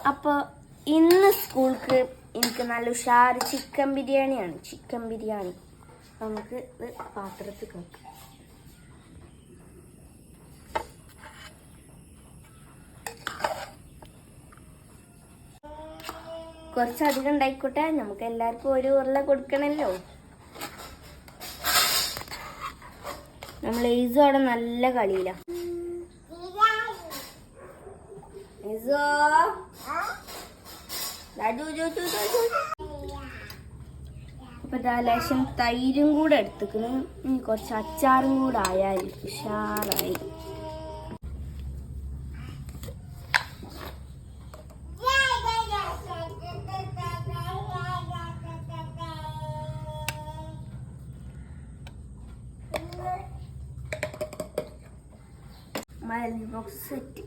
അപ്പോൾ ഇന്ന് സ്കൂൾക്ക് എനിക്ക് നല്ല ഉഷാറ് ചിക്കൻ ബിരിയാണിയാണ്. നമുക്ക് ഇത് പാത്രത്തിൽ വെക്കാം. കുറച്ചധികം ഉണ്ടായിക്കോട്ടെ, നമുക്ക് എല്ലാവർക്കും ഒരു ഉരുള കൊടുക്കണമല്ലോ. നമ്മൾ ഈസു അവിടെ നല്ല കളിയില്ല. അപ്പൊ ലേശം തൈരും കൂടെ എടുത്തുക്കണ്. ഇനി കുറച്ച് അച്ചാറും കൂടെ ആയാൽ ഉഷാറായി. Box set.